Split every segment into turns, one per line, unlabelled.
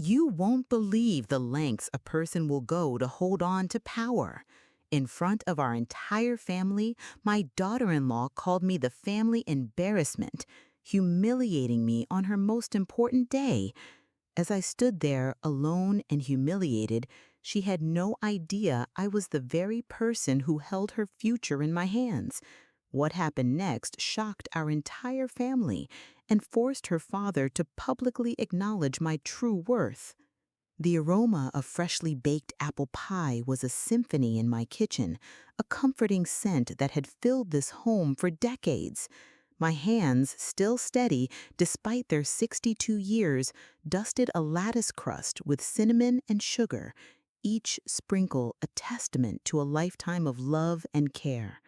You won't believe the lengths a person will go to hold on to power. In front of our entire family, my daughter-in-law called me the family embarrassment, humiliating me on her most important day. As I stood there alone and humiliated, she had no idea I was the very person who held her future in my hands. What happened next shocked our entire family and forced her father to publicly acknowledge my true worth. The aroma of freshly baked apple pie was a symphony in my kitchen, a comforting scent that had filled this home for decades. My hands, still steady despite their 62 years, dusted a lattice crust with cinnamon and sugar, each sprinkle a testament to a lifetime of love and care.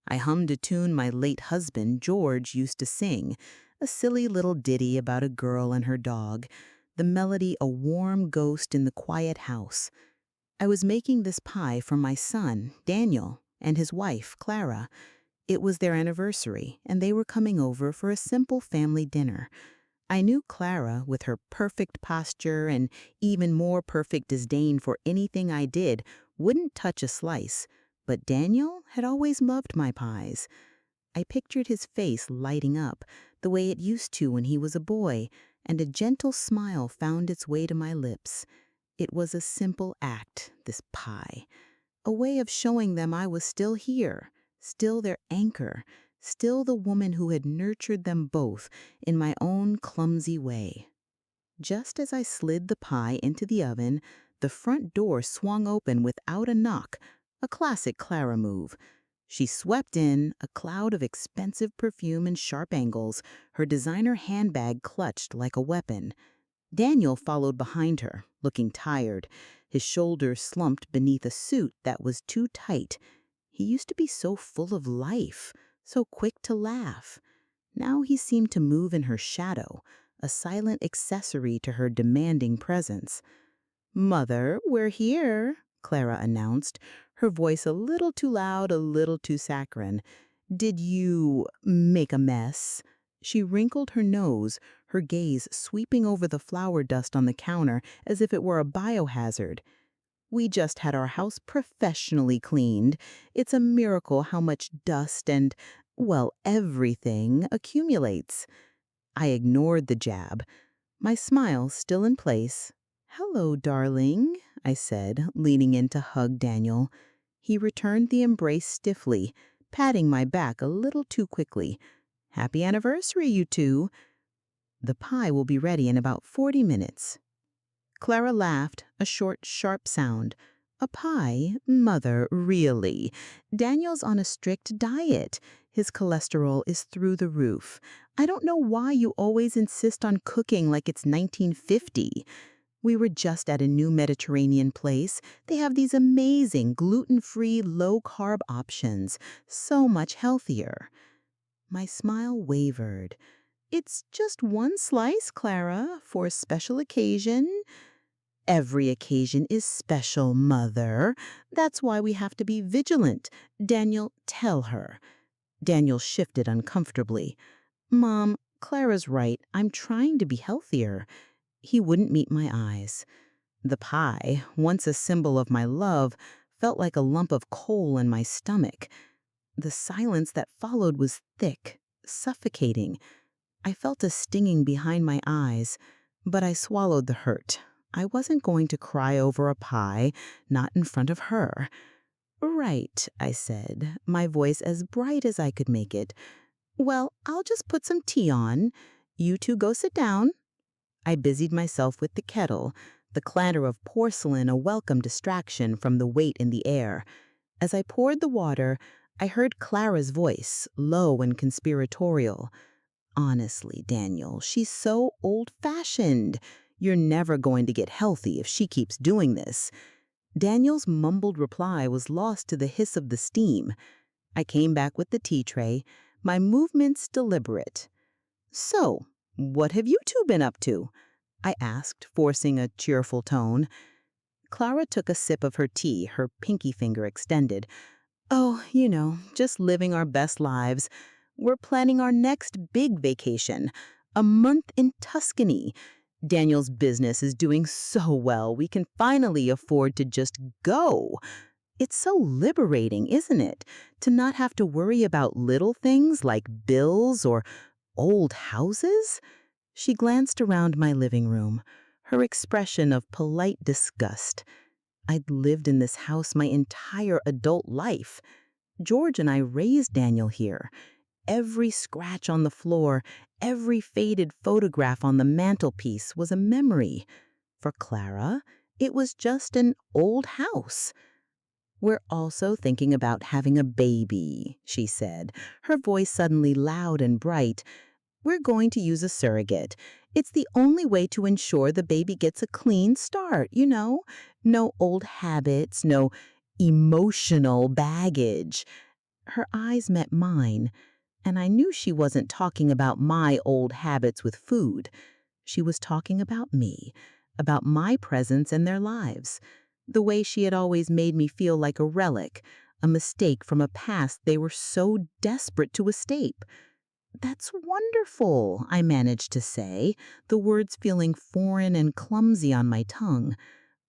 I hummed a tune my late husband, George, used to sing, a silly little ditty about a girl and her dog, the melody a warm ghost in the quiet house. I was making this pie for my son, Daniel, and his wife, Clara. It was their anniversary, and they were coming over for a simple family dinner. I knew Clara, with her perfect posture and even more perfect disdain for anything I did, wouldn't touch a slice, but Daniel had always loved my pies. I pictured his face lighting up, the way it used to when he was a boy, and a gentle smile found its way to my lips. It was a simple act, this pie, a way of showing them I was still here, still their anchor, still the woman who had nurtured them both in my own clumsy way. Just as I slid the pie into the oven, the front door swung open without a knock, a classic Clara move. She swept in, a cloud of expensive perfume and sharp angles, her designer handbag clutched like a weapon. Daniel followed behind her, looking tired, his shoulders slumped beneath a suit that was too tight. He used to be so full of life, so quick to laugh. Now he seemed to move in her shadow, a silent accessory to her demanding presence. "Mother, we're here," Clara announced, her voice a little too loud, a little too saccharine. "Did you make a mess?" She wrinkled her nose, her gaze sweeping over the flour dust on the counter as if it were a biohazard. "We just had our house professionally cleaned. It's a miracle how much dust and, well, everything accumulates." I ignored the jab, my smile still in place. "Hello, darling," I said, leaning in to hug Daniel. He returned the embrace stiffly, patting my back a little too quickly. "Happy anniversary, you two." "The pie will be ready in about 40 minutes. Clara laughed, a short, sharp sound. "A pie? Mother, really? Daniel's on a strict diet. His cholesterol is through the roof. I don't know why you always insist on cooking like it's 1950. We were just at a new Mediterranean place. They have these amazing gluten-free, low-carb options. So much healthier." My smile wavered. "It's just one slice, Clara, for a special occasion." "Every occasion is special, Mother. That's why we have to be vigilant. Daniel, tell her." Daniel shifted uncomfortably. "Mom, Clara's right. I'm trying to be healthier." He wouldn't meet my eyes. The pie, once a symbol of my love, felt like a lump of coal in my stomach. The silence that followed was thick, suffocating. I felt a stinging behind my eyes, but I swallowed the hurt. I wasn't going to cry over a pie, not in front of her. "Right," I said, my voice as bright as I could make it. "Well, I'll just put some tea on. You two go sit down." I busied myself with the kettle, the clatter of porcelain a welcome distraction from the weight in the air. As I poured the water, I heard Clara's voice, low and conspiratorial. "Honestly, Daniel, she's so old-fashioned. You're never going to get healthy if she keeps doing this." Daniel's mumbled reply was lost to the hiss of the steam. I came back with the tea tray, my movements deliberate. "So, what have you two been up to?" I asked, forcing a cheerful tone. Clara took a sip of her tea, her pinky finger extended. "Oh, just living our best lives. We're planning our next big vacation, a month in Tuscany. Daniel's business is doing so well, we can finally afford to just go. It's so liberating, isn't it? To not have to worry about little things like bills or old houses? She glanced around my living room, her expression of polite disgust. I'd lived in this house my entire adult life. George and I raised Daniel here. Every scratch on the floor, every faded photograph on the mantelpiece was a memory. For Clara, it was just an old house. "We're also thinking about having a baby," she said, her voice suddenly loud and bright. "We're going to use a surrogate. It's the only way to ensure the baby gets a clean start, you know? No old habits, no emotional baggage." Her eyes met mine, and I knew she wasn't talking about my old habits with food. She was talking about me, about my presence in their lives, the way she had always made me feel like a relic, a mistake from a past they were so desperate to escape. "That's wonderful," I managed to say, the words feeling foreign and clumsy on my tongue.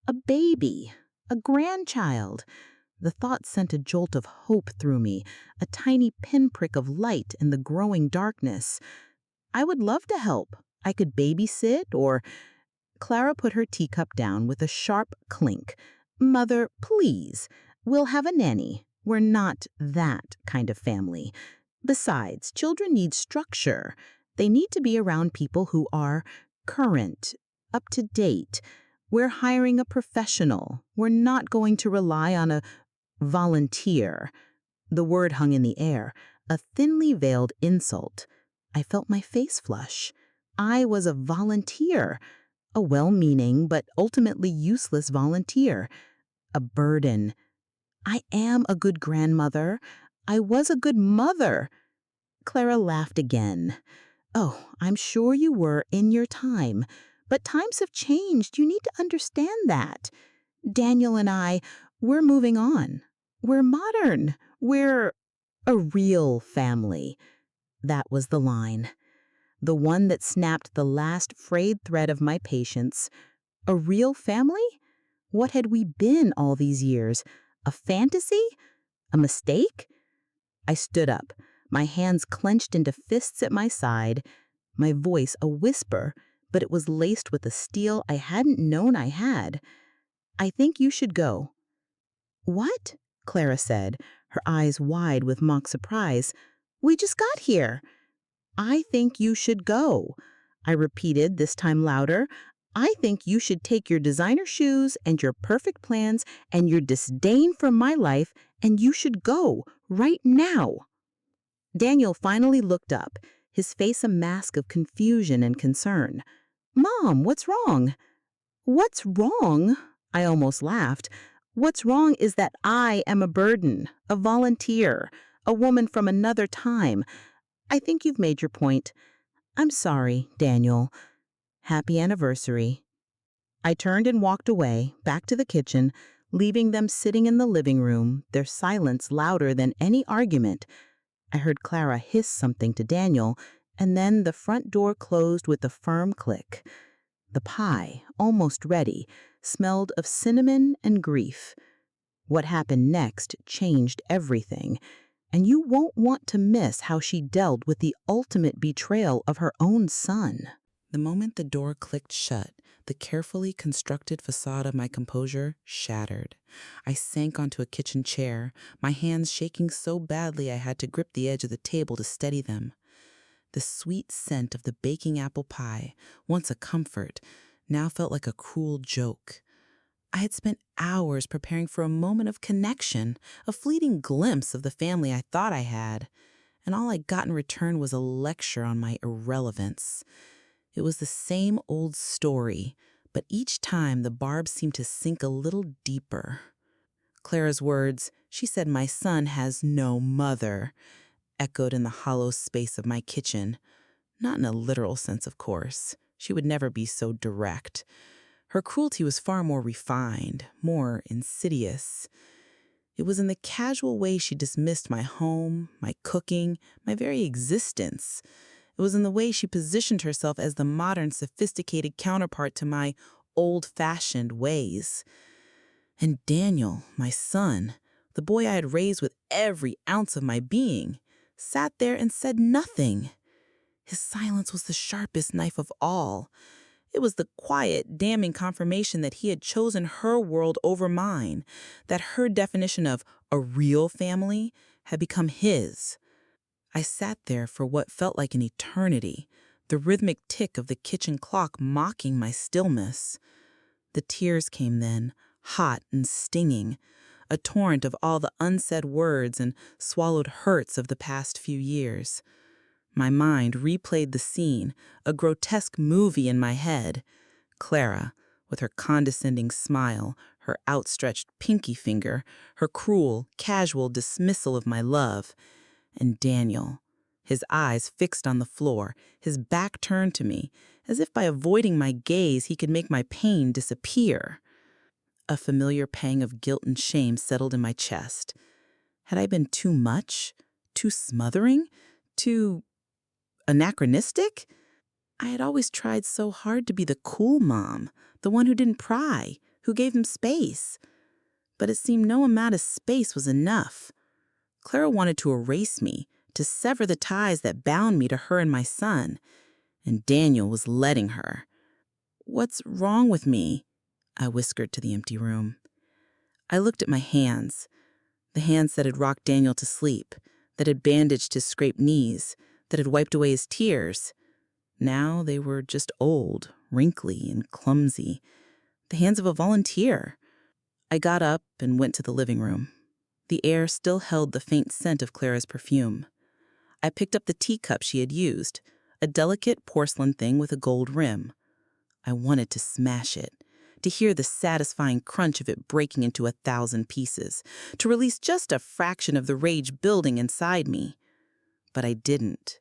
"A baby, a grandchild." The thought sent a jolt of hope through me, a tiny pinprick of light in the growing darkness. "I would love to help. I could babysit or—" Clara put her teacup down with a sharp clink. "Mother, please. We'll have a nanny. We're not that kind of family. Besides, children need structure. They need to be around people who are current, up to date. We're hiring a professional. We're not going to rely on a volunteer." The word hung in the air, a thinly veiled insult. I felt my face flush. I was a volunteer, a well-meaning but ultimately useless volunteer, a burden. "I am a good grandmother. I was a good mother." Clara laughed again. "Oh, I'm sure you were in your time, but times have changed. You need to understand that. Daniel and we're moving on. We're modern. We're a real family." That was the line, the one that snapped the last frayed thread of my patience. A real family? What had we been all these years? A fantasy? A mistake? I stood up, my hands clenched into fists at my side, my voice a whisper, but it was laced with a steel I hadn't known I had. "I think you should go." "What?" Clara said, her eyes wide with mock surprise. "We just got here." "I think you should go," I repeated, this time louder. "I think you should take your designer shoes and your perfect plans and your disdain for my life, and you should go right now." Daniel finally looked up, his face a mask of confusion and concern. "Mom, what's wrong?" "What's wrong?" I almost laughed. "What's wrong is that I am a burden, a volunteer, a woman from another time. I think you've made your point. I'm sorry, Daniel. Happy anniversary." I turned and walked away, back to the kitchen, leaving them sitting in the living room, their silence louder than any argument. I heard Clara hiss something to Daniel, and then the front door closed with a firm click. The pie, almost ready, smelled of cinnamon and grief. What happened next changed everything, and you won't want to miss how she dealt with the ultimate betrayal of her own son. The moment the door clicked shut, the carefully constructed facade of my composure shattered. I sank onto a kitchen chair, my hands shaking so badly I had to grip the edge of the table to steady them. The sweet scent of the baking apple pie, once a comfort, now felt like a cruel joke. I had spent hours preparing for a moment of connection, a fleeting glimpse of the family I thought I had, and all I got in return was a lecture on my irrelevance. It was the same old story, but each time the barbs seemed to sink a little deeper. Clara's words, "She said my son has no mother," echoed in the hollow space of my kitchen. Not in a literal sense, of course. She would never be so direct. Her cruelty was far more refined, more insidious. It was in the casual way she dismissed my home, my cooking, my very existence.
It was in the way she positioned herself as the modern, sophisticated counterpart to my old-fashioned ways. And Daniel, my son, the boy I had raised with every ounce of my being, sat there and said nothing. His silence was the sharpest knife of all. It was the quiet, damning confirmation that he had chosen her world over mine, that her definition of a real family had become his. I sat there for what felt like an eternity, the rhythmic tick of the kitchen clock mocking my stillness. The tears came then, hot and stinging, a torrent of all the unsaid words and swallowed hurts of the past few years. My mind replayed the scene, a grotesque movie in my head. Clara, with her condescending smile, her outstretched pinky finger, her cruel, casual dismissal of my love. And Daniel, his eyes fixed on the floor, his back turned to me, as if by avoiding my gaze he could make my pain disappear. A familiar pang of guilt and shame settled in my chest. Had I been too much? Too smothering? Too anachronistic? I had always tried so hard to be the cool mom, the one who didn't pry, who gave them space. But it seemed no amount of space was enough. Clara wanted to erase me, to sever the ties that bound me to her and my son, and Daniel was letting her. "What's wrong with me?" I whispered to the empty room. I looked at my hands, the hands that had rocked Daniel to sleep, that had bandaged his scraped knees, that had wiped away his tears. Now they were just old, wrinkly, and clumsy, the hands of a volunteer. I got up and went to the living room. The air still held the faint scent of Clara's perfume. I picked up the teacup she had used, a delicate porcelain thing with a gold rim. I wanted to smash it, to hear the satisfying crunch of it breaking into 1,000 pieces, to release just a fraction of the rage building inside me. But I didn't.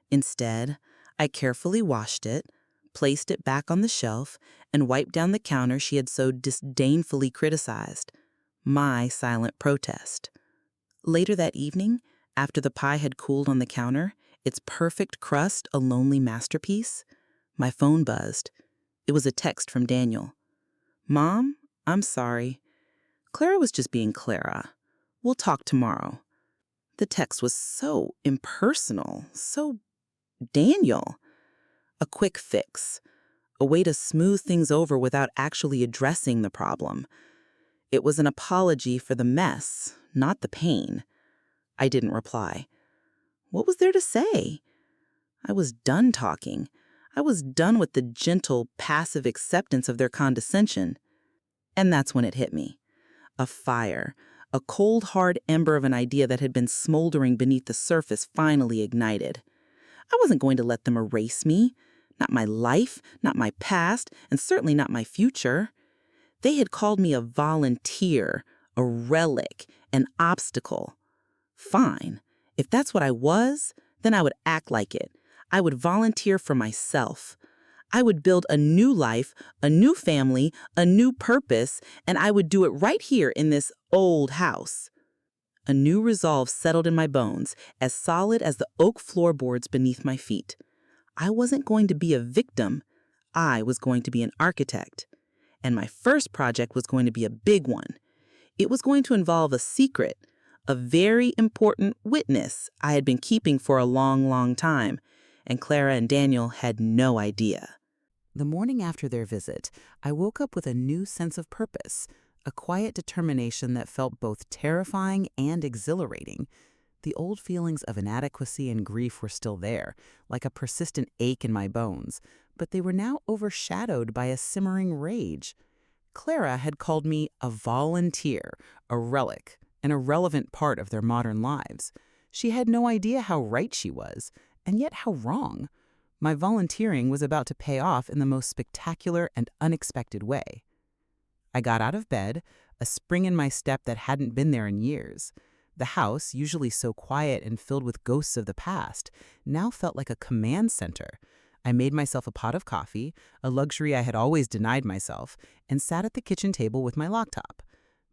Instead, I carefully washed it, placed it back on the shelf, and wiped down the counter she had so disdainfully criticized. My silent protest. Later that evening, after the pie had cooled on the counter, its perfect crust a lonely masterpiece, my phone buzzed. It was a text from Daniel. "Mom, I'm sorry. Clara was just being Clara. We'll talk tomorrow." The text was so impersonal, so Daniel. A quick fix, a way to smooth things over without actually addressing the problem. It was an apology for the mess, not the pain. I didn't reply. What was there to say? I was done talking. I was done with the gentle, passive acceptance of their condescension. And that's when it hit me. A fire, a cold, hard ember of an idea that had been smoldering beneath the surface finally ignited. I wasn't going to let them erase me. Not my life, not my past, and certainly not my future. They had called me a volunteer, a relic, an obstacle. Fine. If that's what I was, then I would act like it. I would volunteer for myself. I would build a new life, a new family, a new purpose, and I would do it right here in this old house. A new resolve settled in my bones, as solid as the oak floorboards beneath my feet. I wasn't going to be a victim. I was going to be an architect. And my first project was going to be a big one. It was going to involve a secret, a very important witness I had been keeping for a long, long time, and Clara and Daniel had no idea.
The morning after their visit, I woke up with a new sense of purpose, a quiet determination that felt both terrifying and exhilarating. The old feelings of inadequacy and grief were still there, like a persistent ache in my bones, but they were now overshadowed by a simmering rage. Clara had called me a volunteer, a relic, an irrelevant part of their modern lives. She had no idea how right she was, and yet how wrong. My volunteering was about to pay off in the most spectacular and unexpected way. I got out of bed, a spring in my step that hadn't been there in years. The house, usually so quiet and filled with ghosts of the past, now felt like a command center. I made myself a pot of coffee, a luxury I had always denied myself, and sat at the kitchen table with my laptop.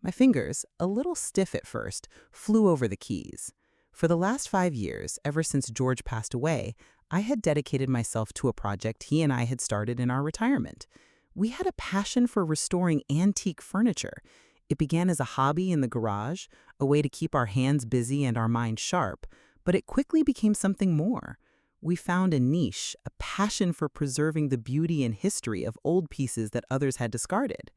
My fingers, a little stiff at first, flew over the keys. For the last 5 years, ever since George passed away,
I had dedicated myself to a project he and I had started in our retirement. We had a passion for restoring antique furniture. It began as a hobby in the garage, a way to keep our hands busy and our minds sharp, but it quickly became something more. We found a niche, a passion for preserving the beauty and history of old pieces that others had discarded.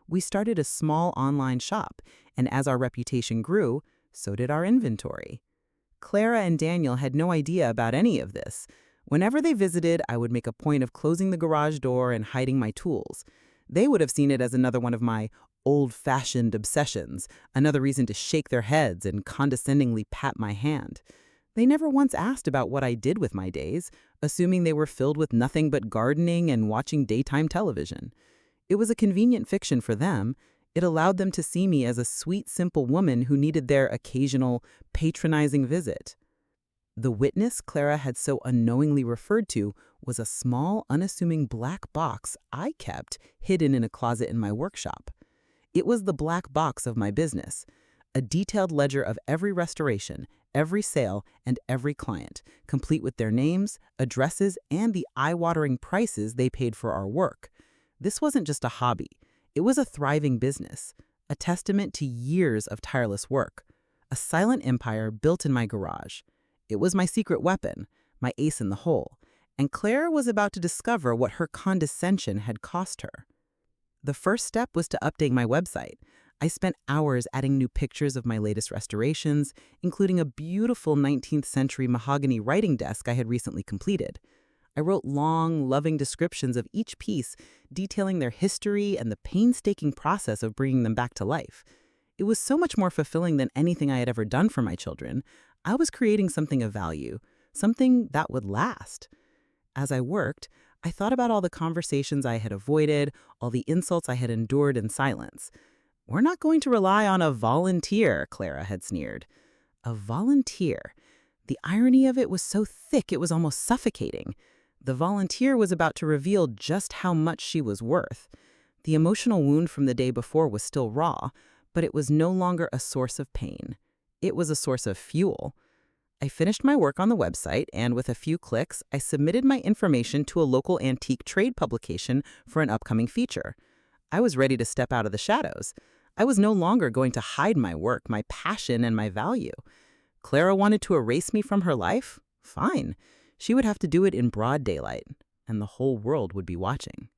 We started a small online shop, and as our reputation grew, so did our inventory. Clara and Daniel had no idea about any of this. Whenever they visited, I would make a point of closing the garage door and hiding my tools. They would have seen it as another one of my old-fashioned obsessions, another reason to shake their heads and condescendingly pat my hand. They never once asked about what I did with my days, assuming they were filled with nothing but gardening and watching daytime television. It was a convenient fiction for them. It allowed them to see me as a sweet, simple woman who needed their occasional, patronizing visit. The witness Clara had so unknowingly referred to was a small, unassuming black box I kept hidden in a closet in my workshop. It was the black box of my business, a detailed ledger of every restoration, every sale, and every client, complete with their names, addresses, and the eye-watering prices they paid for our work. This wasn't just a hobby. It was a thriving business, a testament to years of tireless work, a silent empire built in my garage. It was my secret weapon, my ace in the hole, and Claire was about to discover what her condescension had cost her. The first step was to update my website. I spent hours adding new pictures of my latest restorations, including a beautiful 19th century mahogany writing desk I had recently completed. I wrote long, loving descriptions of each piece, detailing their history and the painstaking process of bringing them back to life. It was so much more fulfilling than anything I had ever done for my children. I was creating something of value, something that would last. As I worked, I thought about all the conversations I had avoided, all the insults I had endured in silence. "We're not going to rely on a volunteer," Clara had sneered. A volunteer. The irony of it was so thick it was almost suffocating. The volunteer was about to reveal just how much she was worth. The emotional wound from the day before was still raw, but it was no longer a source of pain. It was a source of fuel. I finished my work on the website, and with a few clicks, I submitted my information to a local antique trade publication for an upcoming feature. I was ready to step out of the shadows. I was no longer going to hide my work, my passion, and my value. Clara wanted to erase me from her life? Fine. She would have to do it in broad daylight, and the whole world would be watching.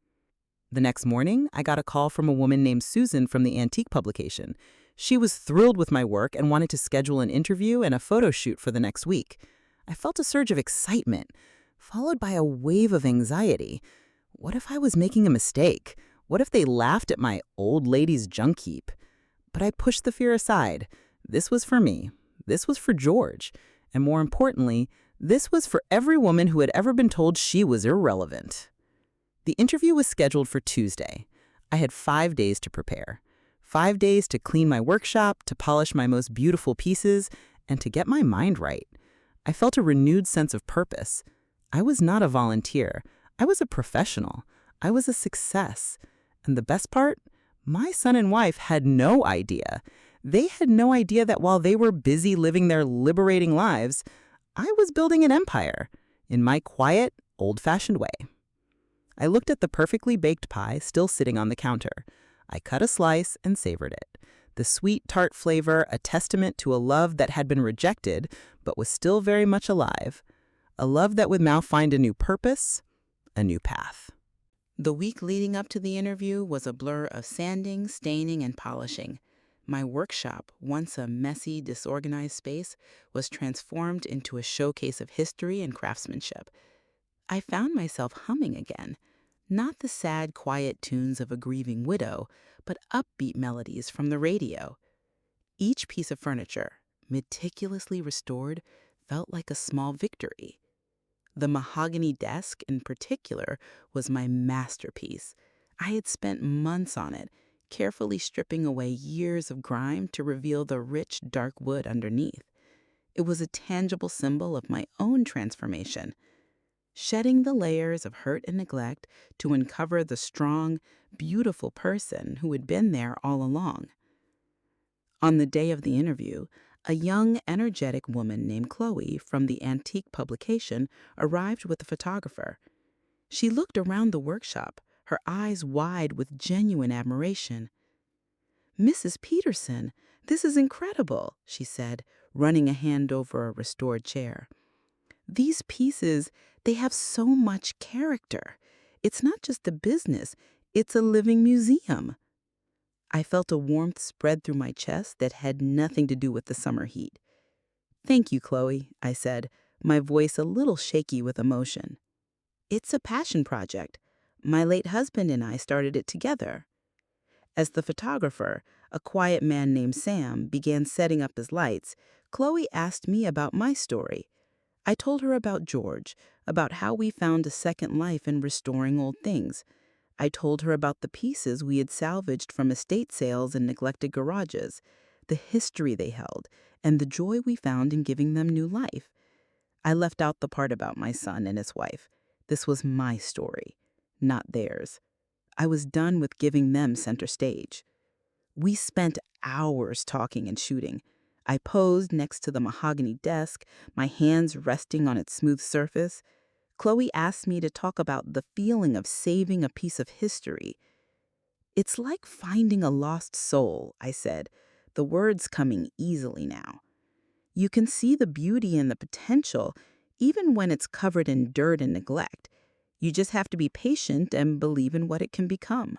The next morning, I got a call from a woman named Susan from the antique publication. She was thrilled with my work and wanted to schedule an interview and a photo shoot for the next week. I felt a surge of excitement, followed by a wave of anxiety. What if I was making a mistake? What if they laughed at my old lady's junk heap? But I pushed the fear aside. This was for me. This was for George. And more importantly, this was for every woman who had ever been told she was irrelevant. The interview was scheduled for Tuesday. I had 5 days to prepare. 5 days to clean my workshop, to polish my most beautiful pieces, and to get my mind right. I felt a renewed sense of purpose. I was not a volunteer. I was a professional. I was a success. And the best part? My son and wife had no idea. They had no idea that while they were busy living their liberating lives, I was building an empire in my quiet, old-fashioned way. I looked at the perfectly baked pie still sitting on the counter. I cut a slice and savored it. The sweet, tart flavor, a testament to a love that had been rejected but was still very much alive. A love that would now find a new purpose, a new path. The week leading up to the interview was a blur of sanding, staining, and polishing. My workshop, once a messy, disorganized space, was transformed into a showcase of history and craftsmanship. I found myself humming again, not the sad, quiet tunes of a grieving widow, but upbeat melodies from the radio. Each piece of furniture, meticulously restored, felt like a small victory. The mahogany desk, in particular, was my masterpiece. I had spent months on it, carefully stripping away years of grime to reveal the rich, dark wood underneath. It was a tangible symbol of my own transformation, shedding the layers of hurt and neglect to uncover the strong, beautiful person who had been there all along. On the day of the interview,
A young, energetic woman named Chloe from the antique publication arrived with a photographer. She looked around the workshop, her eyes wide with genuine admiration. "Mrs. Peterson, this is incredible," she said, running a hand over a restored chair. "These pieces, they have so much character. It's not just a business, it's a living museum." I felt a warmth spread through my chest that had nothing to do with the summer heat. "Thank you, Chloe," I said, my voice a little shaky with emotion. "It's a passion project. My late husband and I started it together." As the photographer, a quiet man named Sam, began setting up his lights, Chloe asked me about my story. I told her about George, about how we found a second life in restoring old things. I told her about the pieces we had salvaged from estate sales and neglected garages, the history they held, and the joy we found in giving them new life. I left out the part about my son and his wife. This was my story, not theirs. I was done with giving them center stage. We spent hours talking and shooting. I posed next to the mahogany desk, my hands resting on its smooth surface. Chloe asked me to talk about the feeling of saving a piece of history. "It's like finding a lost soul," I said, the words coming easily now. "You can see the beauty and the potential, even when it's covered in dirt and neglect. You just have to be patient and believe in what it can become."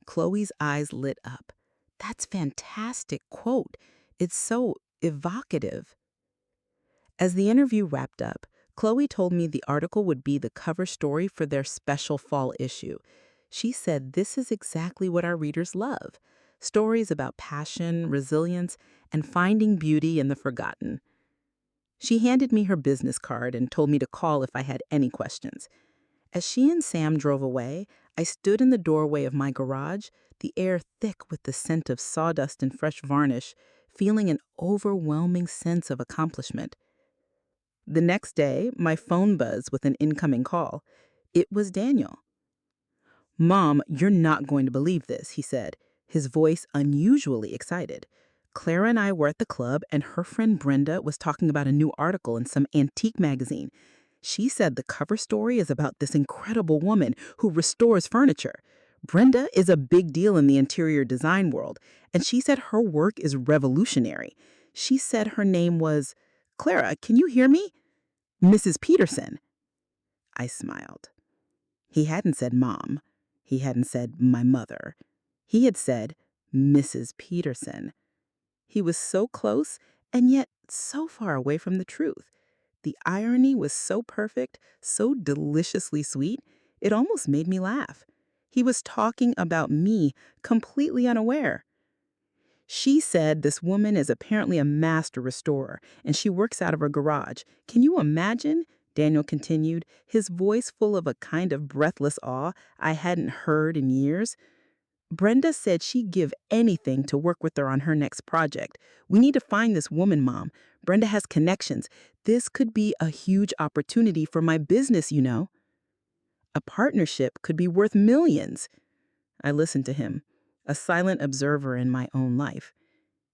Chloe's eyes lit up. "That's fantastic quote. It's so evocative." As the interview wrapped up, Chloe told me the article would be the cover story for their special fall issue. She said this is exactly what our readers love: stories about passion, resilience, and finding beauty in the forgotten. She handed me her business card and told me to call if I had any questions. As she and Sam drove away, I stood in the doorway of my garage, the air thick with the scent of sawdust and fresh varnish, feeling an overwhelming sense of accomplishment. The next day, my phone buzzed with an incoming call. It was Daniel. "Mom, you're not going to believe this," he said, his voice unusually excited. "Clara and I were at the club, and her friend Brenda was talking about a new article in some antique magazine. She said the cover story is about this incredible woman who restores furniture. Brenda is a big deal in the interior design world, and she said her work is revolutionary. She said her name was, Clara, can you hear me? Mrs. Peterson." I smiled. He hadn't said Mom. He hadn't said my mother. He had said Mrs. Peterson. He was so close and yet so far away from the truth. The irony was so perfect, so deliciously sweet, it almost made me laugh. He was talking about me, completely unaware. "She said this woman is apparently a master restorer, and she works out of her garage. Can you imagine?" Daniel continued, his voice full of a kind of breathless awe I hadn't heard in years. "Brenda said she'd give anything to work with her on her next project. We need to find this woman, Mom. Brenda has connections. This could be a huge opportunity for my business, you know. A partnership could be worth millions." I listened to him, a silent observer in my own life.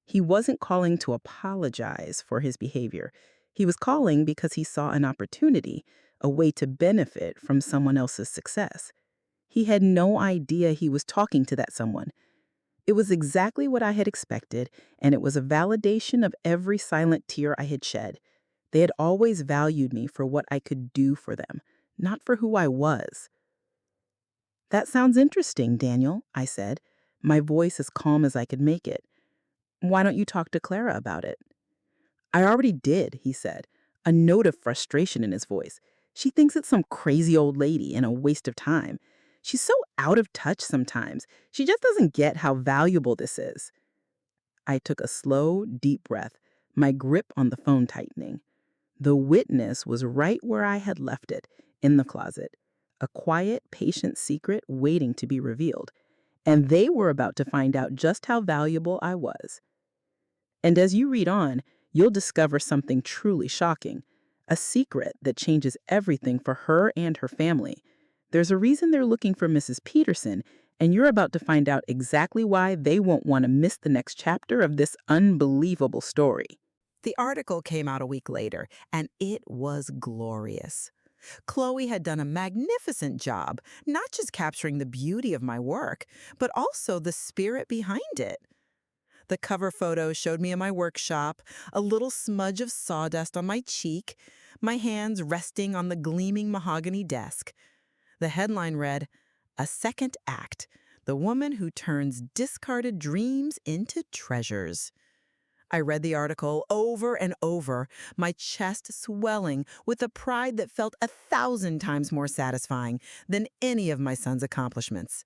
He wasn't calling to apologize for his behavior. He was calling because he saw an opportunity, a way to benefit from someone else's success. He had no idea he was talking to that someone. It was exactly what I had expected, and it was a validation of every silent tear I had shed. They had always valued me for what I could do for them, not for who I was. "That sounds interesting, Daniel," I said, my voice as calm as I could make it. "Why don't you talk to Clara about it?" "I already did," he said, a note of frustration in his voice. "She thinks it's some crazy old lady and a waste of time. She's so out of touch sometimes. She just doesn't get how valuable this is." I took a slow, deep breath, my grip on the phone tightening. The witness was right where I had left it, in the closet. A quiet, patient secret waiting to be revealed. And they were about to find out just how valuable I was. And as you read on, you'll discover something truly shocking. A secret that changes everything for her and her family. There's a reason they're looking for Mrs. Peterson, and you're about to find out exactly why they won't want to miss the next chapter of this unbelievable story.
The article came out a week later, and it was glorious. Chloe had done a magnificent job, not just capturing the beauty of my work, but also the spirit behind it. The cover photo showed me in my workshop, a little smudge of sawdust on my cheek, my hands resting on the gleaming mahogany desk. The headline read, "A Second Act, the woman who turns discarded dreams into treasures." I read the article over and over, my chest swelling with a pride that felt 1,000 times more satisfying than any of my son's accomplishments.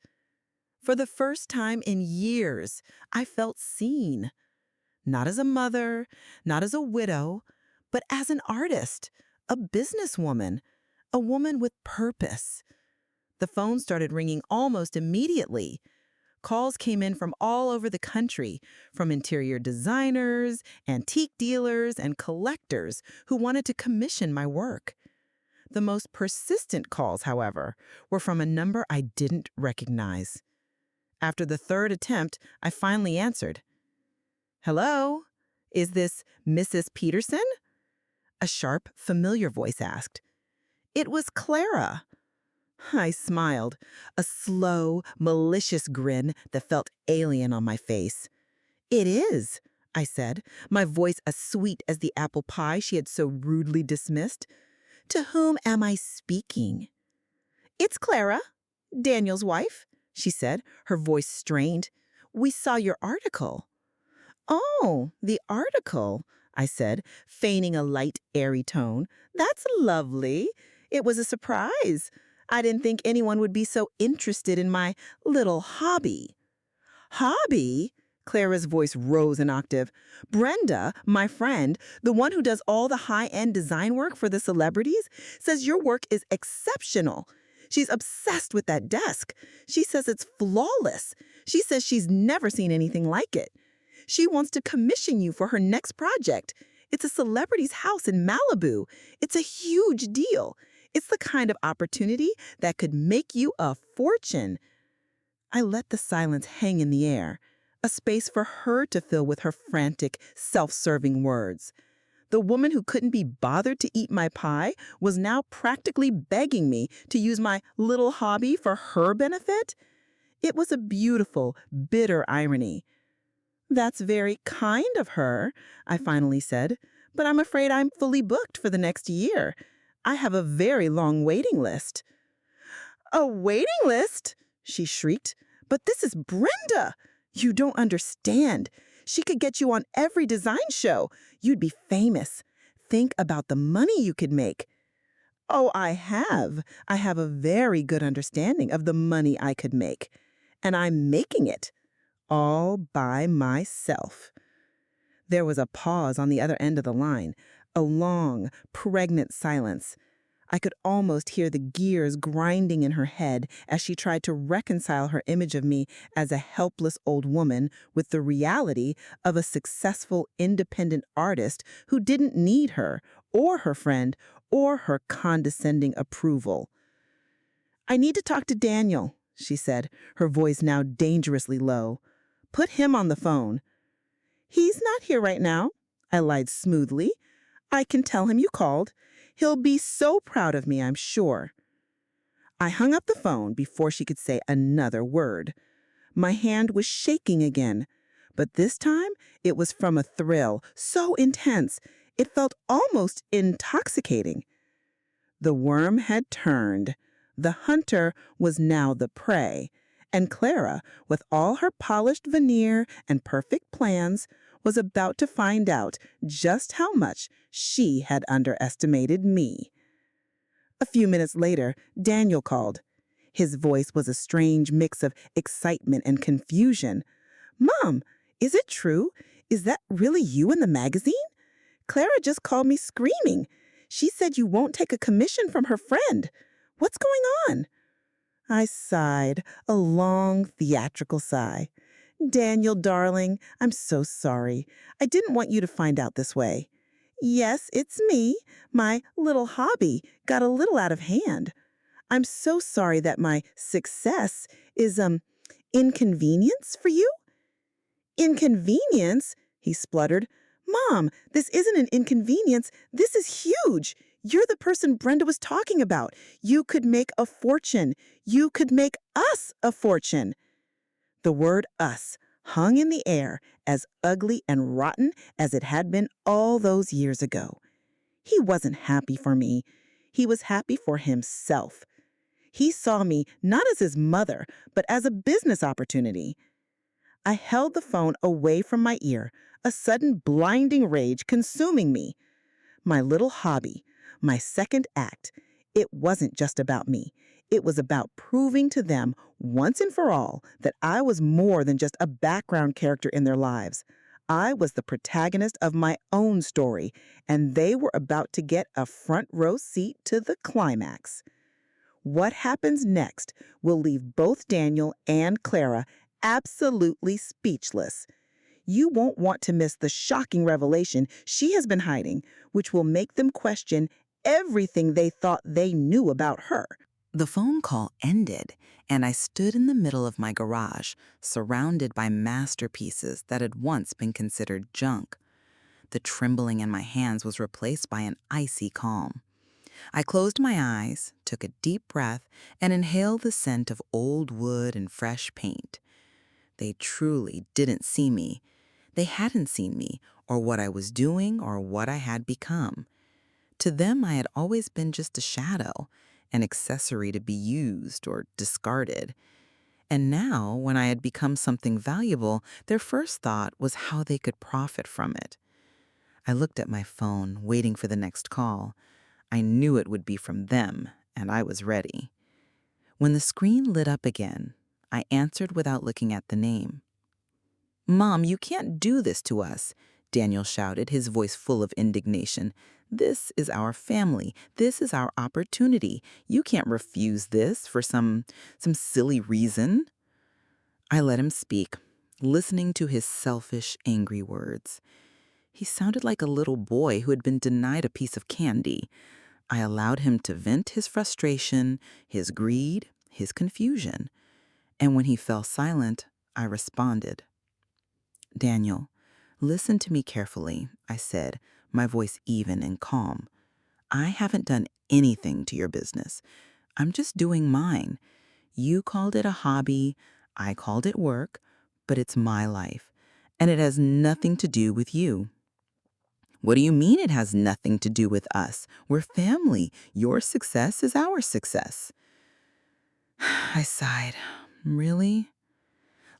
For the first time in years, I felt seen. Not as a mother, not as a widow, but as an artist, a businesswoman, a woman with purpose. The phone started ringing almost immediately. Calls came in from all over the country, from interior designers, antique dealers, and collectors who wanted to commission my work. The most persistent calls, however, were from a number I didn't recognize. After the third attempt, I finally answered. "Hello? Is this Mrs. Peterson?" A sharp, familiar voice asked. It was Clara. I smiled, a slow, malicious grin that felt alien on my face. "It is," I said, my voice as sweet as the apple pie she had so rudely dismissed. "To whom am I speaking?" "It's Clara, Daniel's wife," she said, her voice strained. "We saw your article." "Oh, the article," I said, feigning a light, airy tone. "That's lovely. It was a surprise. I didn't think anyone would be so interested in my little hobby." "Hobby?" Clara's voice rose an octave. "Brenda, my friend, the one who does all the high-end design work for the celebrities, says your work is exceptional. She's obsessed with that desk. She says it's flawless. She says she's never seen anything like it. She wants to commission you for her next project. It's a celebrity's house in Malibu. It's a huge deal. It's the kind of opportunity that could make you a fortune." I let the silence hang in the air, a space for her to fill with her frantic, self-serving words. The woman who couldn't be bothered to eat my pie was now practically begging me to use my little hobby for her benefit. It was a beautiful, bitter irony. "That's very kind of her," I finally said, "but I'm afraid I'm fully booked for the next year. I have a very long waiting list." "A waiting list?" she shrieked. "But this is Brenda. You don't understand. She could get you on every design show. You'd be famous. Think about the money you could make." "Oh, I have. I have a very good understanding of the money I could make. And I'm making it. All by myself." There was a pause on the other end of the line, a long, pregnant silence. I could almost hear the gears grinding in her head as she tried to reconcile her image of me as a helpless old woman with the reality of a successful, independent artist who didn't need her, or her friend, or her condescending approval. "I need to talk to Daniel," she said, her voice now dangerously low. "Put him on the phone." "He's not here right now," I lied smoothly. "I can tell him you called. He'll be so proud of me, I'm sure." I hung up the phone before she could say another word. My hand was shaking again, but this time it was from a thrill so intense it felt almost intoxicating. The worm had turned. The hunter was now the prey, and Clara, with all her polished veneer and perfect plans, was about to find out just how much she had underestimated me. A few minutes later, Daniel called. His voice was a strange mix of excitement and confusion. "Mom, is it true? Is that really you in the magazine? Clara just called me screaming. She said you won't take a commission from her friend. What's going on?" I sighed, a long, theatrical sigh. "Daniel, darling, I'm so sorry. I didn't want you to find out this way. Yes, it's me. My little hobby got a little out of hand. I'm so sorry that my success is, inconvenience for you." "Inconvenience?" he spluttered.
Mom, this isn't an inconvenience. This is huge. You're the person Brenda was talking about. You could make a fortune. You could make us a fortune. The word us hung in the air as ugly and rotten as it had been all those years ago. He wasn't happy for me. He was happy for himself. He saw me not as his mother, but as a business opportunity. I held the phone away from my ear, a sudden blinding rage consuming me. My little hobby, my second act, it wasn't just about me. It was about proving to them once and for all that I was more than just a background character in their lives. I was the protagonist of my own story, and they were about to get a front row seat to the climax. What happens next will leave both Daniel and Clara absolutely speechless. You won't want to miss the shocking revelation she has been hiding, which will make them question everything they thought they knew about her.
The phone call ended, and I stood in the middle of my garage, surrounded by masterpieces that had once been considered junk. The trembling in my hands was replaced by an icy calm. I closed my eyes, took a deep breath, and inhaled the scent of old wood and fresh paint. They truly didn't see me. They hadn't seen me, or what I was doing, or what I had become. To them, I had always been just a shadow, an accessory to be used or discarded. And now, when I had become something valuable, their first thought was how they could profit from it. I looked at my phone, waiting for the next call. I knew it would be from them, and I was ready. When the screen lit up again, I answered without looking at the name. "Mom, you can't do this to us," Daniel shouted, his voice full of indignation. "This is our family. This is our opportunity. You can't refuse this for some silly reason." I let him speak, listening to his selfish, angry words. He sounded like a little boy who had been denied a piece of candy. I allowed him to vent his frustration, his greed, his confusion. And when he fell silent, I responded. "Daniel, listen to me carefully," I said, my voice even and calm. "I haven't done anything to your business. I'm just doing mine. You called it a hobby, I called it work, but it's my life, and it has nothing to do with you." "What do you mean it has nothing to do with us? We're family. Your success is our success." I sighed. "Really?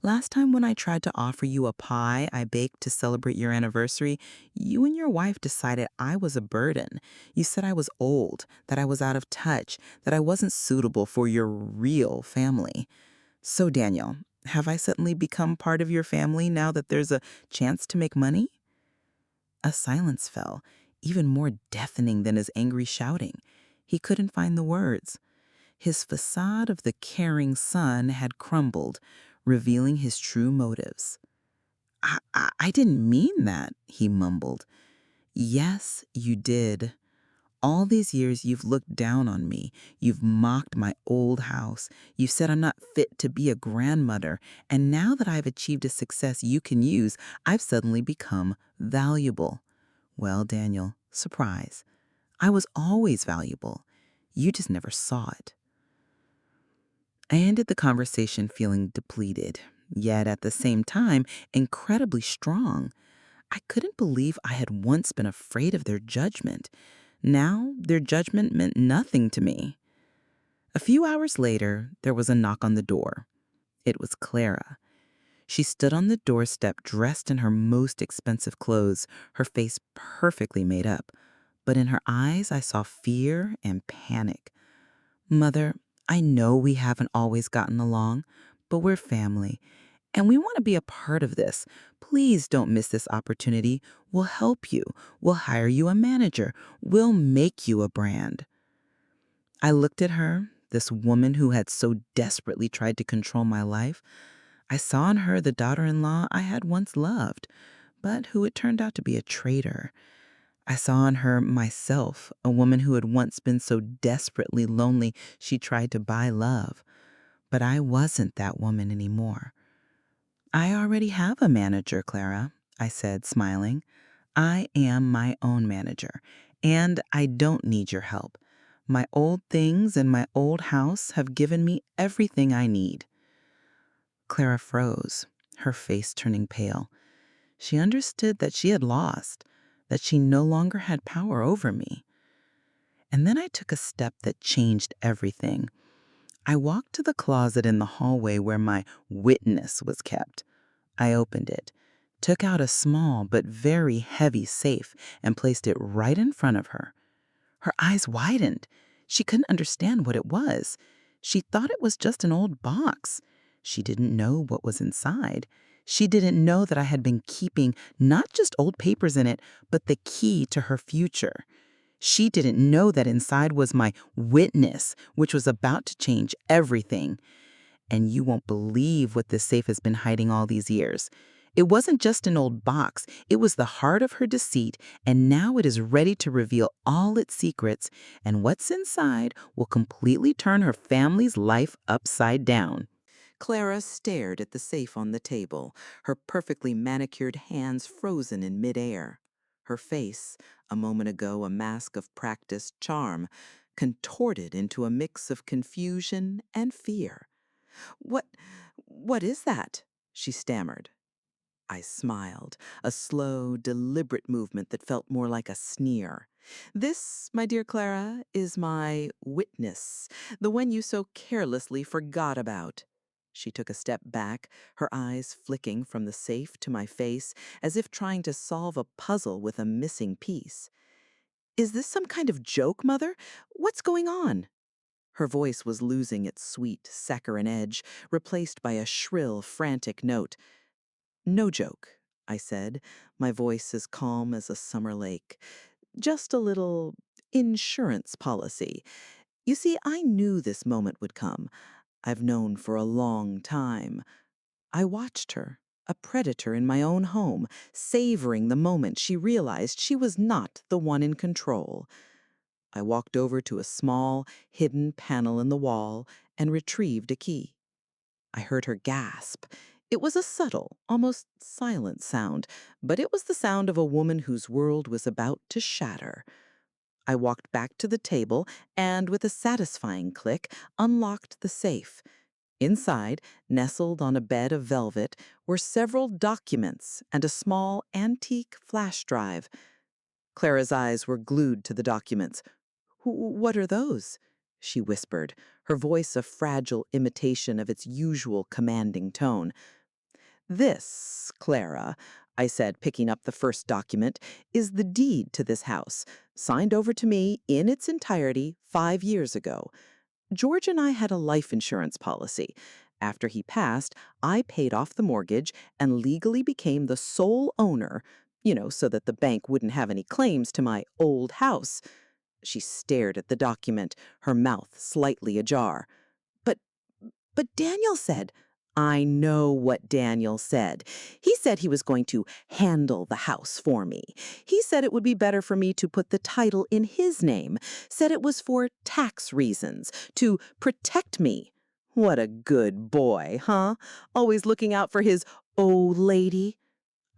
Last time when I tried to offer you a pie I baked to celebrate your anniversary, you and your wife decided I was a burden. You said I was old, that I was out of touch, that I wasn't suitable for your real family. So, Daniel, have I suddenly become part of your family now that there's a chance to make money?" A silence fell, even more deafening than his angry shouting. He couldn't find the words. His facade of the caring son had crumbled, revealing his true motives. I didn't mean that," he mumbled. "Yes, you did. All these years you've looked down on me. You've mocked my old house. You've said I'm not fit to be a grandmother. And now that I've achieved a success you can use, I've suddenly become valuable. Well, Daniel, surprise. I was always valuable. You just never saw it." I ended the conversation feeling depleted, yet at the same time incredibly strong. I couldn't believe I had once been afraid of their judgment. Now their judgment meant nothing to me. A few hours later, there was a knock on the door. It was Clara. She stood on the doorstep dressed in her most expensive clothes, her face perfectly made up. But in her eyes, I saw fear and panic. "Mother, I know we haven't always gotten along, but we're family, and we want to be a part of this. Please don't miss this opportunity. We'll help you. We'll hire you a manager. We'll make you a brand." I looked at her, this woman who had so desperately tried to control my life. I saw in her the daughter-in-law I had once loved, but who had turned out to be a traitor. I saw in her myself, a woman who had once been so desperately lonely she tried to buy love. But I wasn't that woman anymore. "I already have a manager, Clara," I said, smiling.
I am my own manager, and I don't need your help. My old things and my old house have given me everything I need." Clara froze, her face turning pale. She understood that she had lost, that she no longer had power over me. And then I took a step that changed everything. I walked to the closet in the hallway where my witness was kept. I opened it, took out a small but very heavy safe, and placed it right in front of her. Her eyes widened. She couldn't understand what it was. She thought it was just an old box. She didn't know what was inside. She didn't know that I had been keeping not just old papers in it, but the key to her future. She didn't know that inside was my witness, which was about to change everything. And you won't believe what this safe has been hiding all these years. It wasn't just an old box. It was the heart of her deceit, and now it is ready to reveal all its secrets, and what's inside will completely turn her family's life upside down.
Clara stared at the safe on the table, her perfectly manicured hands frozen in midair. Her face, a moment ago a mask of practiced charm, contorted into a mix of confusion and fear. "What, what is that?" she stammered. I smiled, a slow, deliberate movement that felt more like a sneer. "This, my dear Clara, is my witness, the one you so carelessly forgot about." She took a step back, her eyes flicking from the safe to my face, as if trying to solve a puzzle with a missing piece. "Is this some kind of joke, Mother? What's going on?" Her voice was losing its sweet, saccharine edge, replaced by a shrill, frantic note. "No joke," I said, my voice as calm as a summer lake. "Just a little insurance policy. You see, I knew this moment would come. I've known for a long time." I watched her, a predator in my own home, savoring the moment she realized she was not the one in control. I walked over to a small, hidden panel in the wall and retrieved a key. I heard her gasp. It was a subtle, almost silent sound, but it was the sound of a woman whose world was about to shatter. I walked back to the table and, with a satisfying click, unlocked the safe. Inside, nestled on a bed of velvet, were several documents and a small antique flash drive. Clara's eyes were glued to the documents. "What are those?" she whispered, her voice a fragile imitation of its usual commanding tone. "This, Clara," I said, picking up the first document, "is the deed to this house, signed over to me in its entirety 5 years ago. George and I had a life insurance policy. After he passed, I paid off the mortgage and legally became the sole owner, so that the bank wouldn't have any claims to my old house." She stared at the document, her mouth slightly ajar. "But but Daniel said—" "I know what Daniel said. He said he was going to handle the house for me. He said it would be better for me to put the title in his name, said it was for tax reasons, to protect me. What a good boy, huh? Always looking out for his old lady."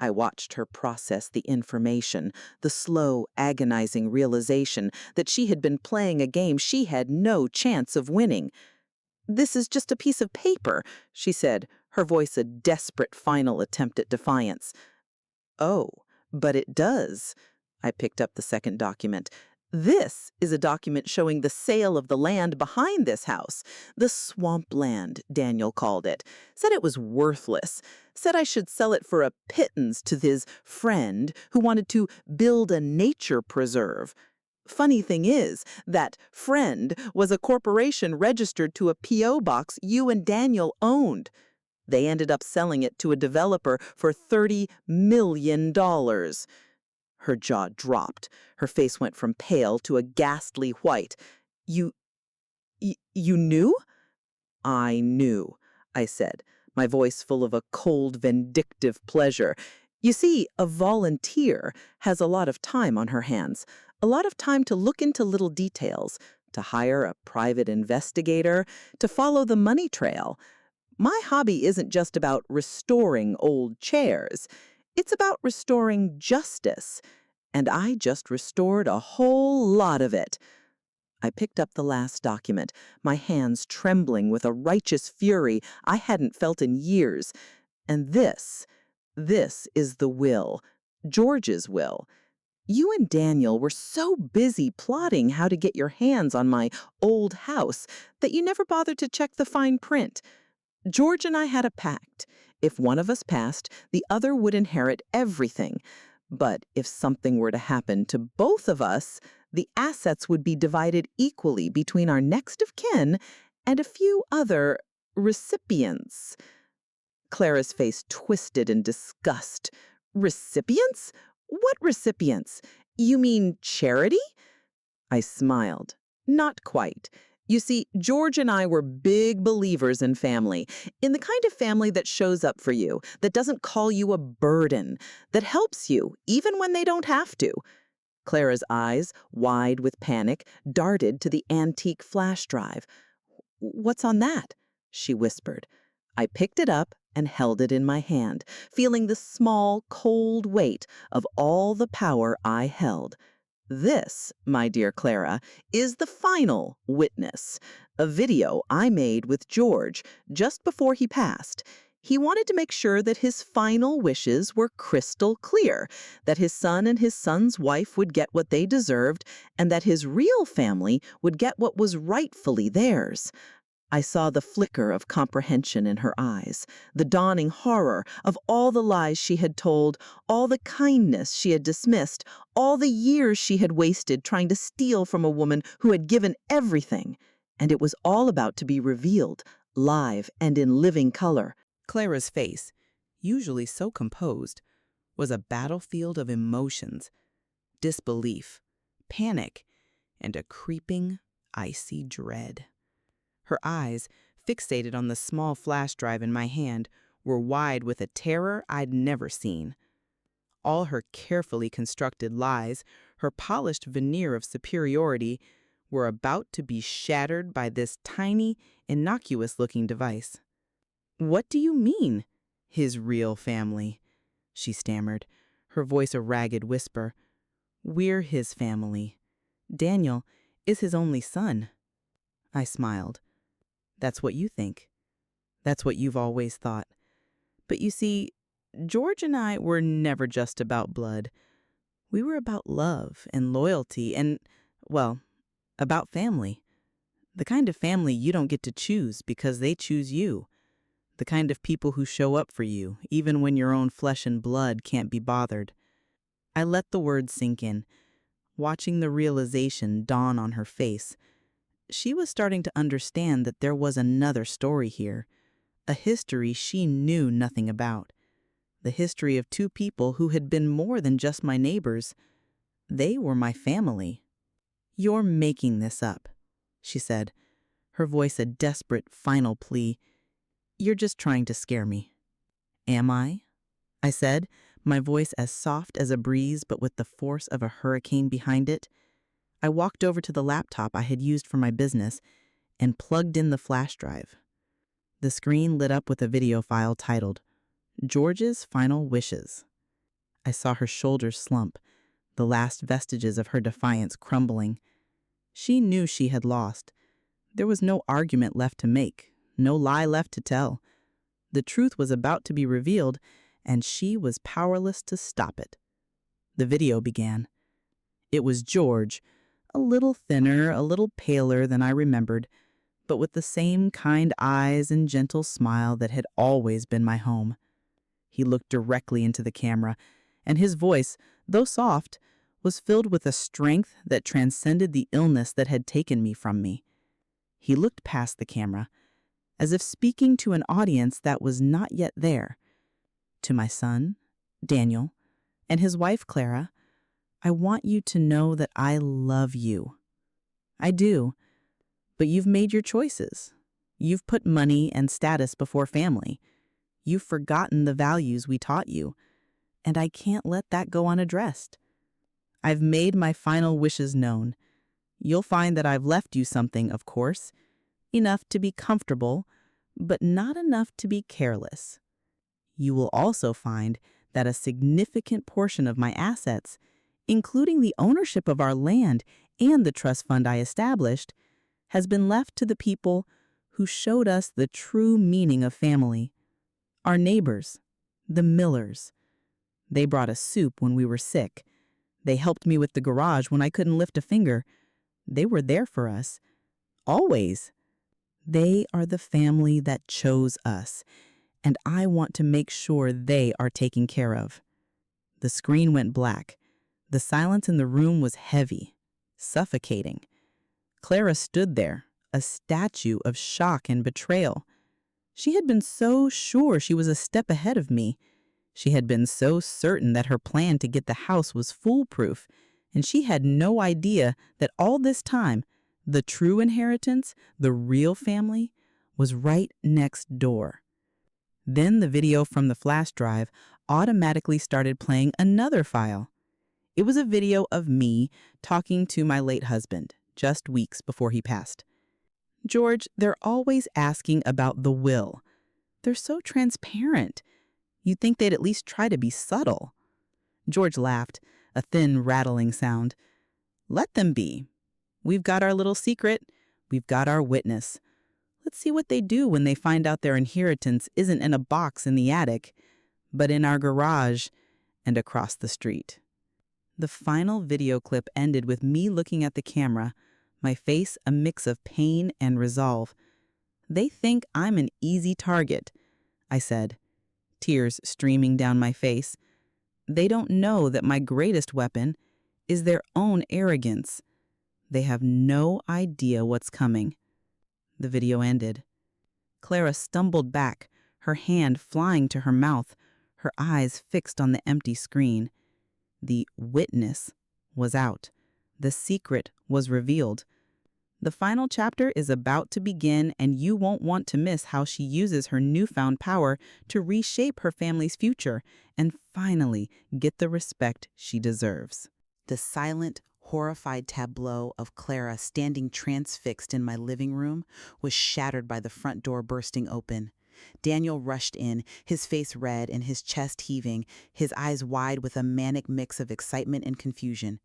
I watched her process the information, the slow, agonizing realization that she had been playing a game she had no chance of winning. "This is just a piece of paper," she said, her voice a desperate final attempt at defiance. "Oh, but it does." I picked up the second document. "This is a document showing the sale of the land behind this house. The swamp land, Daniel called it. Said it was worthless. Said I should sell it for a pittance to his friend who wanted to build a nature preserve. Funny thing is, that friend was a corporation registered to a P.O. box you and Daniel owned. They ended up selling it to a developer for $30 million. Her jaw dropped. Her face went from pale to a ghastly white. You, you knew?" "I knew," I said, my voice full of a cold, vindictive pleasure. "You see, a volunteer has a lot of time on her hands, a lot of time to look into little details, to hire a private investigator, to follow the money trail. My hobby isn't just about restoring old chairs.
It's about restoring justice, and I just restored a whole lot of it. I picked up the last document, my hands trembling with a righteous fury I hadn't felt in years. And this is the will, George's will. You and Daniel were so busy plotting how to get your hands on my old house that you never bothered to check the fine print. George and I had a pact. If one of us passed, the other would inherit everything. But if something were to happen to both of us, the assets would be divided equally between our next of kin and a few other recipients. Clara's face twisted in disgust. Recipients? What recipients? You mean charity? I smiled. Not quite. You see, George and I were big believers in family, in the kind of family that shows up for you, that doesn't call you a burden, that helps you even when they don't have to. Clara's eyes, wide with panic, darted to the antique flash drive. "What's on that?" she whispered. I picked it up and held it in my hand, feeling the small, cold weight of all the power I held. This, my dear Clara, is the final witness, a video I made with George just before he passed. He wanted to make sure that his final wishes were crystal clear, that his son and his son's wife would get what they deserved, and that his real family would get what was rightfully theirs. I saw the flicker of comprehension in her eyes, the dawning horror of all the lies she had told, all the kindness she had dismissed, all the years she had wasted trying to steal from a woman who had given everything. And it was all about to be revealed, live and in living color.
Clara's face, usually so composed, was a battlefield of emotions, disbelief, panic, and a creeping, icy dread. Her eyes, fixated on the small flash drive in my hand, were wide with a terror I'd never seen. All her carefully constructed lies, her polished veneer of superiority, were about to be shattered by this tiny, innocuous-looking device. "What do you mean, his real family?" she stammered, her voice a ragged whisper. "We're his family. Daniel is his only son." I smiled. "That's what you think. That's what you've always thought. But you see, George and I were never just about blood. We were about love and loyalty and, well, about family. The kind of family you don't get to choose because they choose you. The kind of people who show up for you, even when your own flesh and blood can't be bothered." I let the words sink in, watching the realization dawn on her face. She was starting to understand that there was another story here, a history she knew nothing about. The history of two people who had been more than just my neighbors. They were my family. "You're making this up," she said, her voice a desperate final plea. "You're just trying to scare me." "Am I?" I said, my voice as soft as a breeze but with the force of a hurricane behind it. I walked over to the laptop I had used for my business and plugged in the flash drive. The screen lit up with a video file titled, "George's Final Wishes." I saw her shoulders slump, the last vestiges of her defiance crumbling. She knew she had lost. There was no argument left to make, no lie left to tell. The truth was about to be revealed, and she was powerless to stop it. The video began. It was George, a little thinner, a little paler than I remembered, but with the same kind eyes and gentle smile that had always been my home. He looked directly into the camera, and his voice, though soft, was filled with a strength that transcended the illness that had taken me from me. He looked past the camera, as if speaking to an audience that was not yet there. To my son, Daniel, and his wife, Clara, "I want you to know that I love you. I do, but you've made your choices. You've put money and status before family. You've forgotten the values we taught you, and I can't let that go unaddressed. I've made my final wishes known. You'll find that I've left you something, of course, enough to be comfortable, but not enough to be careless. You will also find
that a significant portion of my assets, including the ownership of our land and the trust fund I established, has been left to the people who showed us the true meaning of family. Our neighbors, the Millers. They brought us soup when we were sick. They helped me with the garage when I couldn't lift a finger. They were there for us. Always. They are the family that chose us, and I want to make sure they are taken care of. The screen went black. The silence in the room was heavy, suffocating. Clara stood there, a statue of shock and betrayal. She had been so sure she was a step ahead of me. She had been so certain that her plan to get the house was foolproof, and she had no idea that all this time, the true inheritance, the real family, was right next door. Then the video from the flash drive automatically started playing another file. It was a video of me talking to my late husband, just weeks before he passed. George, they're always asking about the will. They're so transparent. You'd think they'd at least try to be subtle. George laughed, a thin, rattling sound. Let them be. We've got our little secret. We've got our witness. Let's see what they do when they find out their inheritance isn't in a box in the attic, but in our garage and across the street. The final video clip ended with me looking at the camera, my face a mix of pain and resolve. They think I'm an easy target, I said, tears streaming down my face. They don't know that my greatest weapon is their own arrogance. They have no idea what's coming. The video ended. Clara stumbled back, her hand flying to her mouth, her eyes fixed on the empty screen. The witness was out. The secret was revealed. The final chapter is about to begin, and you won't want to miss how she uses her newfound power to reshape her family's future and finally get the respect she deserves.
The silent, horrified tableau of Clara standing transfixed in my living room was shattered by the front door bursting open. Daniel rushed in, his face red and his chest heaving, his eyes wide with a manic mix of excitement and confusion.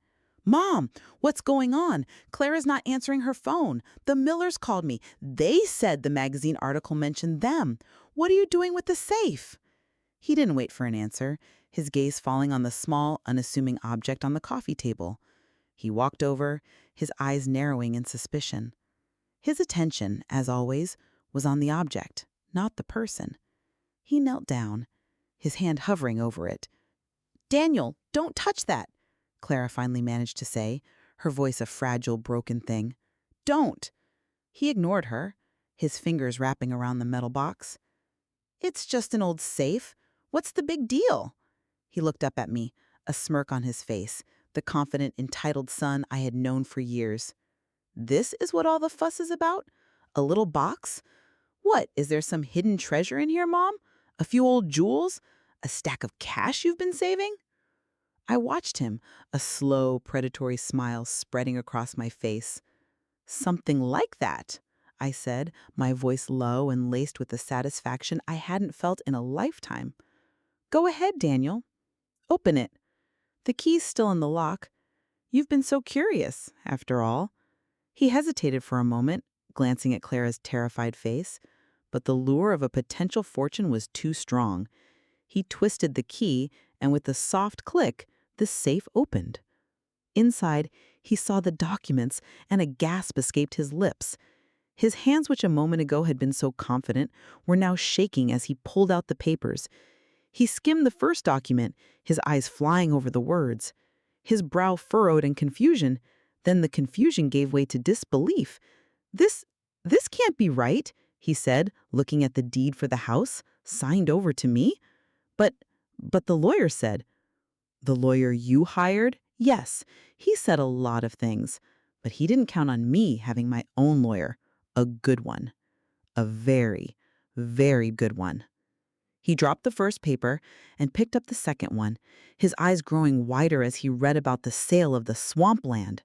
"Mom, what's going on? Clara's not answering her phone. The Millers called me. They said the magazine article mentioned them. What are you doing with the safe?" He didn't wait for an answer, his gaze falling on the small, unassuming object on the coffee table. He walked over, his eyes narrowing in suspicion. His attention, as always, was on the object, not the person. He knelt down, his hand hovering over it. "Daniel, don't touch that," Clara finally managed to say, her voice a fragile, broken thing. "Don't." He ignored her, his fingers wrapping around the metal box. "It's just an old safe. What's the big deal?" He looked up at me, a smirk on his face, the confident, entitled son I had known for years. "This is what all the fuss is about? A little box? What, is there some hidden treasure in here, Mom? A few old jewels? A stack of cash you've been saving?" I watched him, a slow, predatory smile spreading across my face. "Something like that," I said, my voice low and laced with a satisfaction I hadn't felt in a lifetime. "Go ahead, Daniel. Open it. The key's still in the lock. You've been so curious, after all." He hesitated for a moment, glancing at Clara's terrified face, but the lure of a potential fortune was too strong. He twisted the key, and with a soft click, the safe opened. Inside, he saw the documents, and a gasp escaped his lips. His hands, which a moment ago had been so confident, were now shaking as he pulled out the papers. He skimmed the first document, his eyes flying over the words. His brow furrowed in confusion. Then the confusion gave way to disbelief. This can't be right," he said, looking at the deed for the house, signed over to me. But the lawyer said." "The lawyer you hired?" "Yes, he said a lot of things, but he didn't count on me having my own lawyer. A good one. A very, very good one." He dropped the first paper and picked up the second one, his eyes growing wider as he read about the sale of the swampland.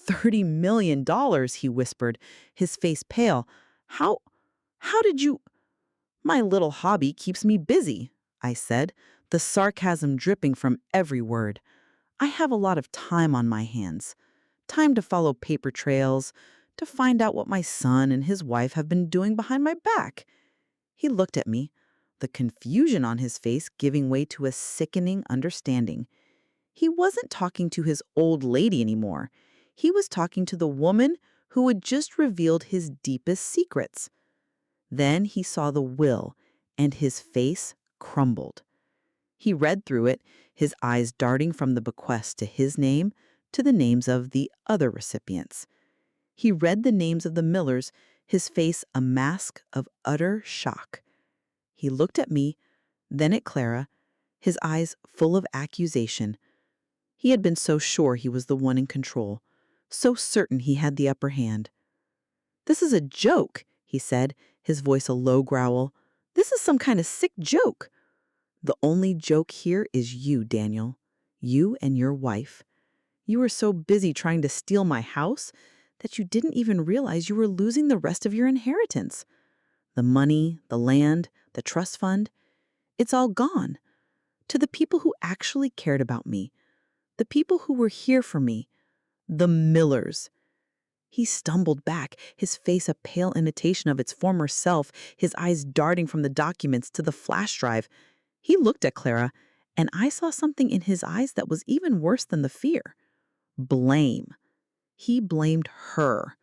$30 million, he whispered, his face pale. How did you—" "My little hobby keeps me busy," I said,
the sarcasm dripping from every word. I have a lot of time on my hands. Time to follow paper trails, to find out what my son and his wife have been doing behind my back. He looked at me, the confusion on his face giving way to a sickening understanding. He wasn't talking to his old lady anymore. He was talking to the woman who had just revealed his deepest secrets. Then he saw the will, and his face crumbled. He read through it, his eyes darting from the bequest to his name to the names of the other recipients. He read the names of the Millers, his face a mask of utter shock. He looked at me, then at Clara, his eyes full of accusation. He had been so sure he was the one in control, so certain he had the upper hand. "This is a joke," he said, his voice a low growl. "This is some kind of sick joke. The only joke here is you, Daniel. You and your wife. You were so busy trying to steal my house that you didn't even realize you were losing the rest of your inheritance. The money, the land, the trust fund, it's all gone. To the people who actually cared about me, the people who were here for me, the Millers." He stumbled back, his face a pale imitation of its former self, his eyes darting from the documents to the flash drive. He looked at Clara, and I saw something in his eyes that was even worse than the fear. Blame. He blamed her.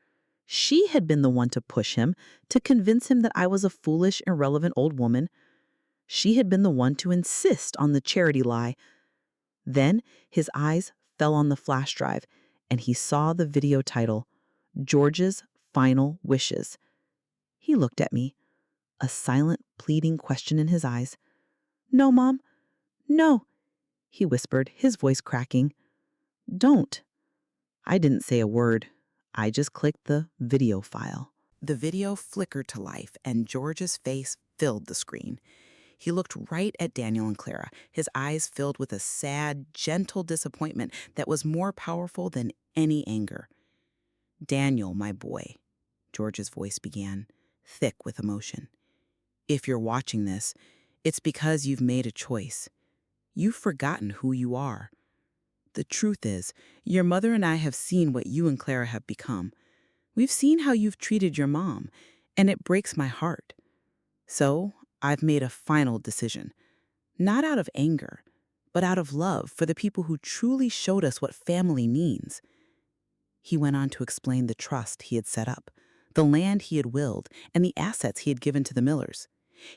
She had been the one to push him, to convince him that I was a foolish, irrelevant old woman. She had been the one to insist on the charity lie. Then his eyes fell on the flash drive, and he saw the video title, George's Final Wishes. He looked at me, a silent, pleading question in his eyes. "No, Mom. No," he whispered, his voice cracking. "Don't." I didn't say a word. I just clicked the video file.
The video flickered to life, and George's face filled the screen. He looked right at Daniel and Clara, his eyes filled with a sad, gentle disappointment that was more powerful than any anger. "Daniel, my boy," George's voice began, thick with emotion. "If you're watching this, it's because you've made a choice. You've forgotten who you are. The truth is, your mother and I have seen what you and Clara have become. We've seen how you've treated your mom, and it breaks my heart. So, I've made a final decision. Not out of anger, but out of love for the people who truly showed us what family means." He went on to explain the trust he had set up, the land he had willed, and the assets he had given to the Millers.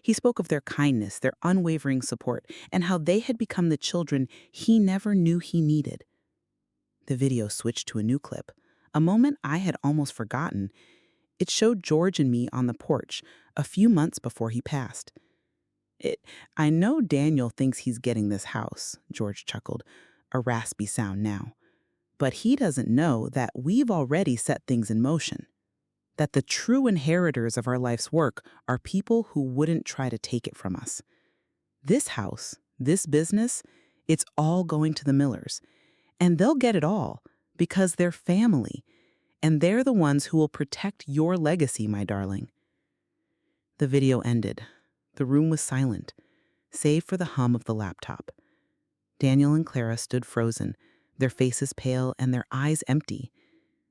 He spoke of their kindness, their unwavering support, and how they had become the children he never knew he needed. The video switched to a new clip, a moment I had almost forgotten. It showed George and me on the porch, a few months before he passed. "I know Daniel thinks he's getting this house," George chuckled, a raspy sound now. "But he doesn't know that we've already set things in motion. That the true inheritors of our life's work are people who wouldn't try to take it from us. This house, this business, it's all going to the Millers. And they'll get it all because they're family. And they're the ones who will protect your legacy, my darling." The video ended. The room was silent, save for the hum of the laptop. Daniel and Clara stood frozen, their faces pale and their eyes empty.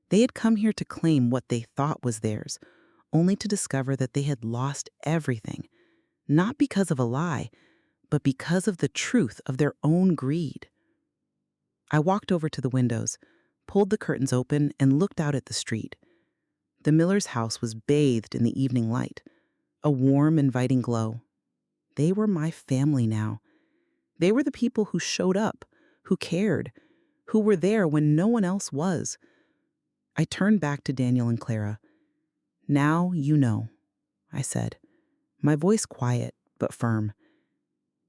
They had come here to claim what they thought was theirs, only to discover that they had lost everything, not because of a lie, but because of the truth of their own greed. I walked over to the windows, pulled the curtains open, and looked out at the street. The Millers' house was bathed in the evening light, a warm, inviting glow. They were my family now. They were the people who showed up, who cared, who were there when no one else was. I turned back to Daniel and Clara. "Now you know," I said, my voice quiet but firm.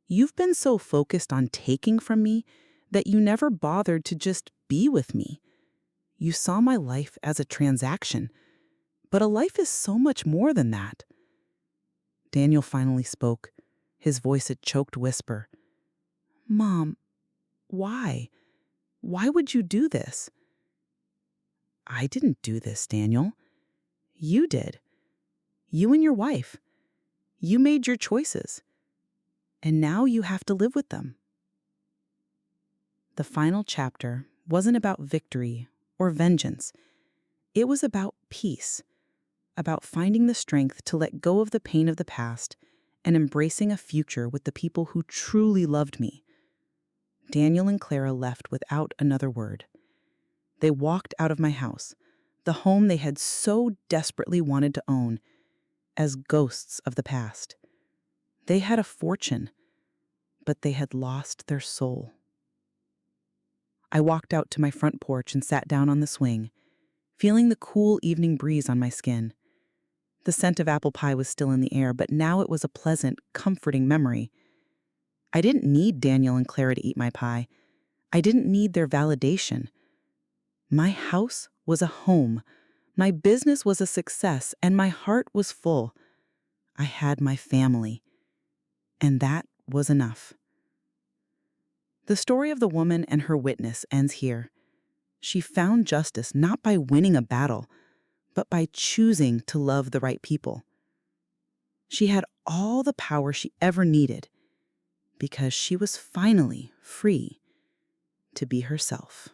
"You've been so focused on taking from me that you never bothered to just be with me. You saw my life as a transaction, but a life is so much more than that." Daniel finally spoke, his voice a choked whisper. "Mom, why? Why would you do this?" "I didn't do this, Daniel. You did. You and your wife. You made your choices.
and now you have to live with them. The final chapter wasn't about victory or vengeance. It was about peace, about finding the strength to let go of the pain of the past and embracing a future with the people who truly loved me. Daniel and Clara left without another word. They walked out of my house, the home they had so desperately wanted to own, as ghosts of the past. They had a fortune, but they had lost their soul. I walked out to my front porch and sat down on the swing, feeling the cool evening breeze on my skin. The scent of apple pie was still in the air, but now it was a pleasant, comforting memory. I didn't need Daniel and Clara to eat my pie. I didn't need their validation. My house was a home. My business was a success, and my heart was full. I had my family, and that was enough. The story of the woman and her witness ends here. She found justice not by winning a battle, but by choosing to love the right people. She had all the power she ever needed because she was finally free to be herself.